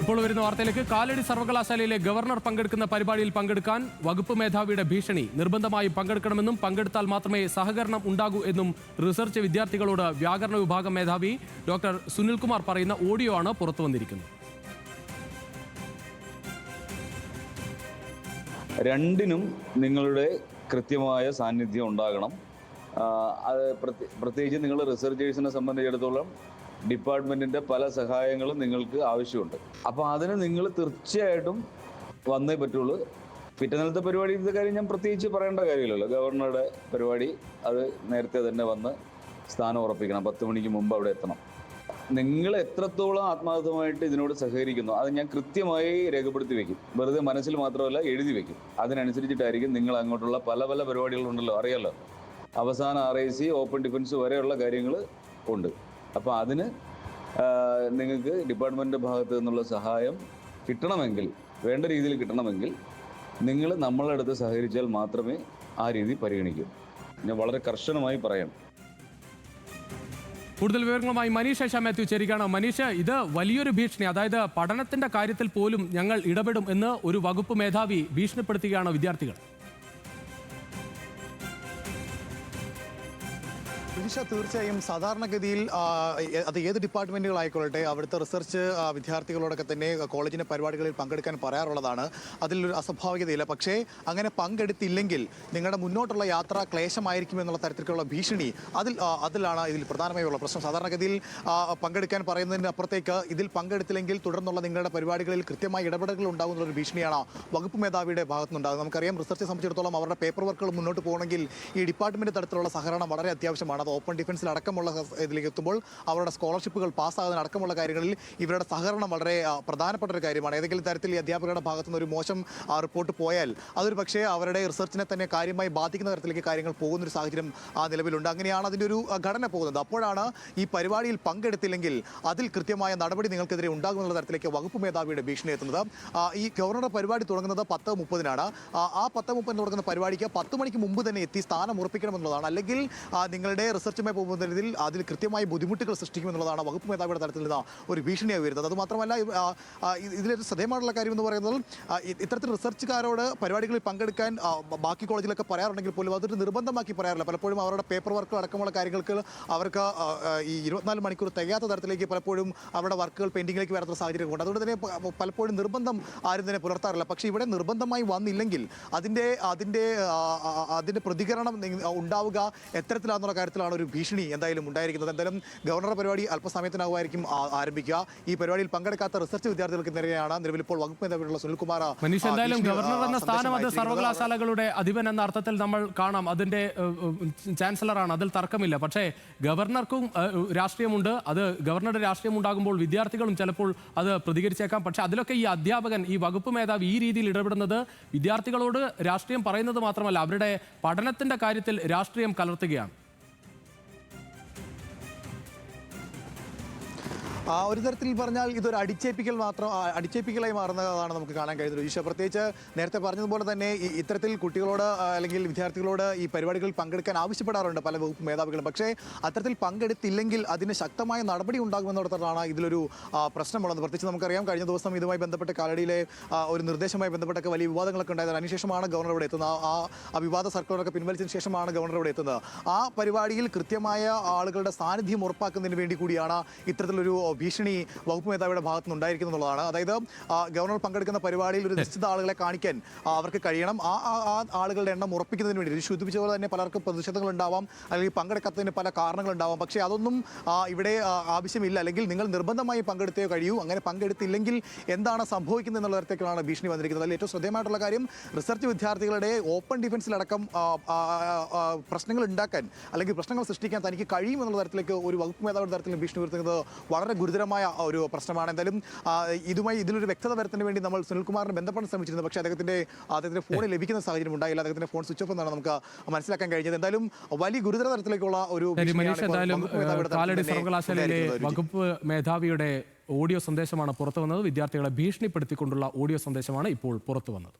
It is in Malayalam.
ഇപ്പോൾ വരുന്ന വാർത്തയിലേക്ക്. കാലടി സർവകലാശാലയിലെ ഗവർണർ പങ്കെടുക്കുന്ന പരിപാടിയിൽ പങ്കെടുക്കാൻ വകുപ്പ് മേധാവിയുടെ ഭീഷണി. നിർബന്ധമായും പങ്കെടുക്കണമെന്നും പങ്കെടുത്താൽ മാത്രമേ സഹകരണം ഉണ്ടാകൂ എന്നും റിസർച്ച് വിദ്യാർത്ഥികളോട് വ്യാകരണ വിഭാഗം മേധാവി ഡോക്ടർ സുനിൽകുമാർ പറയുന്ന ഓഡിയോ ആണ് പുറത്തു വന്നിരിക്കുന്നത്. രണ്ടിനും നിങ്ങളുടെ കൃത്യമായ സാന്നിധ്യം ഉണ്ടാകണം. അത് പ്രത്യേകിച്ച് നിങ്ങൾ റിസർച്ചേഴ്സിനെ സംബന്ധിച്ചിടത്തോളം ഡിപ്പാർട്ട്മെൻറ്റിൻ്റെ പല സഹായങ്ങളും നിങ്ങൾക്ക് ആവശ്യമുണ്ട്. അപ്പോൾ അതിന് നിങ്ങൾ തീർച്ചയായിട്ടും വന്നേ പറ്റുള്ളൂ. പിറ്റേന്നത്തെ പരിപാടിയുടെ കാര്യം ഞാൻ പ്രത്യേകിച്ച് പറയേണ്ട കാര്യമില്ലല്ലോ. ഗവർണറുടെ പരിപാടി അത് നേരത്തെ തന്നെ വന്ന് സ്ഥാനം ഉറപ്പിക്കണം. 10 മണിക്ക് മുമ്പ് അവിടെ എത്തണം. നിങ്ങൾ എത്രത്തോളം ആത്മാർത്ഥമായിട്ട് ഇതിനോട് സഹകരിക്കുന്നു അത് ഞാൻ കൃത്യമായി രേഖപ്പെടുത്തി വെക്കും. വെറുതെ മനസ്സിൽ മാത്രമല്ല, എഴുതി വെക്കും. അതിനനുസരിച്ചിട്ടായിരിക്കും നിങ്ങൾ അങ്ങോട്ടുള്ള പല പല പരിപാടികളുണ്ടല്ലോ, അറിയാമല്ലോ. അവസാന RIC, ഓപ്പൺ ഡിഫൻസ് വരെയുള്ള കാര്യങ്ങൾ ഉണ്ട്. അപ്പോൾ അതിന് നിങ്ങൾക്ക് ഡിപ്പാർട്ട്മെൻറ്റിൻ്റെ ഭാഗത്തു നിന്നുള്ള സഹായം കിട്ടണമെങ്കിൽ, വേണ്ട രീതിയിൽ കിട്ടണമെങ്കിൽ നിങ്ങൾ നമ്മളുടെ അടുത്ത് സഹകരിച്ചാൽ മാത്രമേ ആ രീതി പരിഗണിക്കൂ. ഞാൻ വളരെ കർശനമായി പറയാം. കൂടുതൽ വിവരങ്ങളുമായി മനീഷ മാത്യു ചേരുകയാണ്. മനീഷ, ഇത് വലിയൊരു ഭീഷണി, അതായത് പഠനത്തിന്റെ കാര്യത്തിൽ പോലും ഞങ്ങൾ ഇടപെടും എന്ന് ഒരു വകുപ്പ് മേധാവി ഭീഷണിപ്പെടുത്തുകയാണ് വിദ്യാർത്ഥികൾ. തീർച്ചയായും സാധാരണഗതിയിൽ അത് ഏത് ഡിപ്പാർട്ട്മെൻറ്റുകളായിക്കൊള്ളട്ടെ, അവിടുത്തെ റിസർച്ച് വിദ്യാർത്ഥികളോടൊക്കെ തന്നെ കോളേജിൻ്റെ പരിപാടികളിൽ പങ്കെടുക്കാൻ പറയാറുള്ളതാണ്. അതിലൊരു അസ്വാഭാവികതയില്ല. പക്ഷേ അങ്ങനെ പങ്കെടുത്തില്ലെങ്കിൽ നിങ്ങളുടെ മുന്നോട്ടുള്ള യാത്ര ക്ലേശമായിരിക്കും എന്നുള്ള തരത്തിലുള്ള ഭീഷണി അതിലാണ് ഇതിൽ പ്രധാനമായുള്ള പ്രശ്നം. സാധാരണഗതിയിൽ പങ്കെടുക്കാൻ പറയുന്നതിന് അപ്പുറത്തേക്ക് ഇതിൽ പങ്കെടുത്തില്ലെങ്കിൽ തുടർന്നുള്ള നിങ്ങളുടെ പരിപാടികളിൽ കൃത്യമായ ഇടപെടലുകൾ ഉണ്ടാകുന്നൊരു ഭീഷണിയാണ് വകുപ്പ് മേധാവിയുടെ ഭാഗത്തുനിന്നുണ്ടാകുന്നത്. നമുക്കറിയാം, റിസർച്ചെ സംബന്ധിച്ചിടത്തോളം അവരുടെ പേപ്പർ വർക്കുകൾ മുന്നോട്ട് പോകണമെങ്കിൽ ഈ ഡിപ്പാർട്ട്മെൻറ്റ് തരത്തിലുള്ള സഹകരണം വളരെ അത്യാവശ്യമാണ്. അത് ഓപ്പൺ ഡിഫൻസിൽ അടക്കമുള്ള ഇതിലേക്ക് എത്തുമ്പോൾ അവരുടെ സ്കോളർഷിപ്പുകൾ പാസ്സാകുന്ന അടക്കമുള്ള കാര്യങ്ങളിൽ ഇവരുടെ സഹകരണം വളരെ പ്രധാനപ്പെട്ട ഒരു കാര്യമാണ്. ഏതെങ്കിലും തരത്തിൽ ഈ അധ്യാപകരുടെ ഭാഗത്തുനിന്ന് ഒരു മോശം റിപ്പോർട്ട് പോയാൽ അതൊരു പക്ഷേ അവരുടെ റിസർച്ചിനെ തന്നെ കാര്യമായി ബാധിക്കുന്ന തരത്തിലേക്ക് കാര്യങ്ങൾ പോകുന്നൊരു സാഹചര്യം നിലവിലുണ്ട്. അങ്ങനെയാണ് അതിൻ്റെ ഒരു ഘടന പോകുന്നത്. അപ്പോഴാണ് ഈ പരിപാടിയിൽ പങ്കെടുത്തില്ലെങ്കിൽ അതിൽ കൃത്യമായ നടപടി നിങ്ങൾക്കെതിരെ ഉണ്ടാകുമെന്നുള്ള തരത്തിലേക്ക് വകുപ്പ് മേധാവിയുടെ ഭീഷണി എത്തുന്നത്. ഈ ഗവർണറുടെ പരിപാടി തുടങ്ങുന്നത് 10:30-നാണ്. ആ 10:30 തുടങ്ങുന്ന പരിപാടിക്ക് 10 മണിക്ക് മുമ്പ് തന്നെ എത്തി സ്ഥാനം ഉറപ്പിക്കണമെന്നുള്ളതാണ്. അല്ലെങ്കിൽ നിങ്ങളുടെ റിസർച്ചുമായി പോകുന്നതിൽ അതിൽ കൃത്യമായി ബുദ്ധിമുട്ടുകൾ സൃഷ്ടിക്കുമെന്നുള്ളതാണ് വകുപ്പ് മേധാവിയുടെ തലത്തിൽ നിന്ന് ഒരു ഭീഷണിയായി വരുന്നത്. അതുമാത്രമല്ല, ഇതിലൊരു ശ്രദ്ധേയമായ കാര്യം എന്ന് പറയുന്നത്, ഇത്തരത്തിൽ റിസർച്ചുകാരോട് പരിപാടികളിൽ പങ്കെടുക്കാൻ ബാക്കി കോളേജിലൊക്കെ പറയാറുണ്ടെങ്കിൽ പോലും അതൊരു നിർബന്ധമാക്കി പറയാറില്ല. പലപ്പോഴും അവരുടെ പേപ്പർ വർക്ക് അടക്കമുള്ള കാര്യങ്ങൾക്ക് അവർക്ക് ഈ 24 മണിക്കൂർ തികയാത്ത തരത്തിലേക്ക് പലപ്പോഴും അവരുടെ വർക്കുകൾ പെൻഡിങ്ങിലേക്ക് വരാത്ത സാഹചര്യമുണ്ട്. അതുകൊണ്ട് തന്നെ പലപ്പോഴും നിർബന്ധം ആരും തന്നെ പുലർത്താറില്ല. പക്ഷേ ഇവിടെ നിർബന്ധമായി വന്നില്ലെങ്കിൽ അതിൻ്റെ പ്രതികരണം ഉണ്ടാവുക എത്തരത്തിലാണെന്നുള്ള കാര്യത്തിലാണ് ഒരു ഭീഷണി എന്തായാലും ഉണ്ടായിരിക്കുന്നത്. എന്തായാലും ഗവർണറുടെ പരിപാടി അല്പസമയത്തിനാകുമായിരിക്കും ആരംഭിക്കുക. ഈ പരിപാടിയിൽ പങ്കെടുക്കാത്ത റിസർച്ച് വിദ്യാർത്ഥികൾക്ക് നേരെയാണ് നിലവിൽ ഇപ്പോൾ വകുപ്പ് മേധാവിയുള്ള സുനിൽകുമാർ. മനീഷ്, എന്തായാലും ഗവർണർ എന്ന സ്ഥാനം അത് സർവകലാശാലകളുടെ അധിപൻ എന്ന അർത്ഥത്തിൽ നമ്മൾ കാണാം. അതിന്റെ ചാൻസലറാണ്, അതിൽ തർക്കമില്ല. പക്ഷേ ഗവർണർക്കും രാഷ്ട്രീയമുണ്ട്. അത് ഗവർണറുടെ രാഷ്ട്രീയം ഉണ്ടാകുമ്പോൾ വിദ്യാർത്ഥികളും ചിലപ്പോൾ അത് പ്രതികരിച്ചേക്കാം. പക്ഷേ അതിലൊക്കെ ഈ അധ്യാപകൻ, ഈ വകുപ്പ് മേധാവി ഈ രീതിയിൽ ഇടപെടുന്നത് വിദ്യാർത്ഥികളോട് രാഷ്ട്രീയം പറയുന്നത് മാത്രമല്ല, അവരുടെ പഠനത്തിന്റെ കാര്യത്തിൽ രാഷ്ട്രീയം കലർത്തുകയാണ്. ഒരു തരത്തിൽ പറഞ്ഞാൽ ഇതൊരു അടിച്ചേൽപ്പിക്കലായി മാറുന്നതാണ് നമുക്ക് കാണാൻ കഴിയുന്നത്. ഈശോ, പ്രത്യേകിച്ച് നേരത്തെ പറഞ്ഞതുപോലെ തന്നെ ഇത്തരത്തിൽ കുട്ടികളോട് അല്ലെങ്കിൽ വിദ്യാർത്ഥികളോട് ഈ പരിപാടികളിൽ പങ്കെടുക്കാൻ ആവശ്യപ്പെടാറുണ്ട് പല വകുപ്പ് മേധാവികളും. പക്ഷേ അത്തരത്തിൽ പങ്കെടുത്തില്ലെങ്കിൽ അതിന് ശക്തമായ നടപടി ഉണ്ടാകുമെന്നിടത്താണ് ഇതിലൊരു പ്രശ്നമുള്ളത്. പ്രത്യേകിച്ച് നമുക്കറിയാം, കഴിഞ്ഞ ദിവസം ഇതുമായി ബന്ധപ്പെട്ട് കാലടിയിലെ ഒരു നിർദ്ദേശവുമായി ബന്ധപ്പെട്ടൊക്കെ വലിയ വിവാദങ്ങളൊക്കെ ഉണ്ടായത്. അതിനുശേഷമാണ് ഗവർണർ ഇവിടെ എത്തുന്നത്. ആ വിവാദ സർക്കുലറൊക്കെ പിൻവലിച്ചതിന് ശേഷമാണ് ഗവർണർ ഇവിടെ എത്തുന്നത്. ആ പരിപാടിയിൽ കൃത്യമായ ആളുകളുടെ സാന്നിധ്യം ഉറപ്പാക്കുന്നതിന് വേണ്ടി കൂടിയാണ് ഇത്തരത്തിലൊരു ഭീഷണി വകുപ്പ് മേധാവിയുടെ ഭാഗത്തുനിന്ന് ഉണ്ടായിരിക്കുന്നു എന്നുള്ളതാണ്. അതായത് ഗവർണർ പങ്കെടുക്കുന്ന പരിപാടിയിൽ ഒരു നിശ്ചിത ആളുകളെ കാണിക്കാൻ അവർക്ക് കഴിയണം. ആ ആളുകളുടെ എണ്ണം ഉറപ്പിക്കുന്നതിന് വേണ്ടി സൂചിപ്പിച്ച പോലെ തന്നെ പലർക്കും പ്രതിഷേധങ്ങൾ ഉണ്ടാവാം, അല്ലെങ്കിൽ പങ്കെടുക്കാത്തതിന് പല കാരണങ്ങളുണ്ടാവാം. പക്ഷേ അതൊന്നും ഇവിടെ ആവശ്യമില്ല. അല്ലെങ്കിൽ നിങ്ങൾ നിർബന്ധമായി പങ്കെടുത്തേ കഴിയൂ. അങ്ങനെ പങ്കെടുത്തില്ലെങ്കിൽ എന്താണ് സംഭവിക്കുന്നത് എന്നുള്ള തരത്തിലേക്കാണ് ഭീഷണി വന്നിരിക്കുന്നത്. അതിൽ ഏറ്റവും ശ്രദ്ധേയമായിട്ടുള്ള കാര്യം, റിസർച്ച് വിദ്യാർത്ഥികളുടെ ഓപ്പൺ ഡിഫൻസിലടക്കം പ്രശ്നങ്ങൾ ഉണ്ടാക്കാൻ അല്ലെങ്കിൽ പ്രശ്നങ്ങൾ സൃഷ്ടിക്കാൻ തനിക്ക് കഴിയും എന്നുള്ള തരത്തിലേക്ക് ഒരു വകുപ്പ് മേധാവിയുടെ തരത്തിൽ ഭീഷണി ഉയർത്തുന്നത് വളരെ ഗുരുതരമായ ഒരു പ്രശ്നമാണ്. എന്തായാലും ഇതിലൊരു വ്യക്തത വരുത്തുന്നതിന് വേണ്ടി നമ്മൾ സുനിൽകുമാറിനെ ബന്ധപ്പെടാൻ ശ്രമിച്ചിരുന്നു. പക്ഷേ അദ്ദേഹത്തിന്റെ ഫോണിൽ ലഭിക്കുന്ന സാഹചര്യം ഉണ്ടായില്ല. അദ്ദേഹത്തിന്റെ ഫോൺ സ്വിച്ച് ഓഫ് എന്നാണ് നമുക്ക് മനസ്സിലാക്കാൻ കഴിഞ്ഞത്. എന്തായാലും വലിയ ഗുരുതര തരത്തിലേക്കുള്ള ഒരു കാലടി സർവകലാശാലയിലെ വകുപ്പ് മേധാവിയുടെ ഓഡിയോ സന്ദേശമാണ് പുറത്തു വന്നത്. വിദ്യാർത്ഥികളെ ഭീഷണിപ്പെടുത്തിക്കൊണ്ടുള്ള ഓഡിയോ സന്ദേശമാണ് ഇപ്പോൾ പുറത്തു വന്നത്.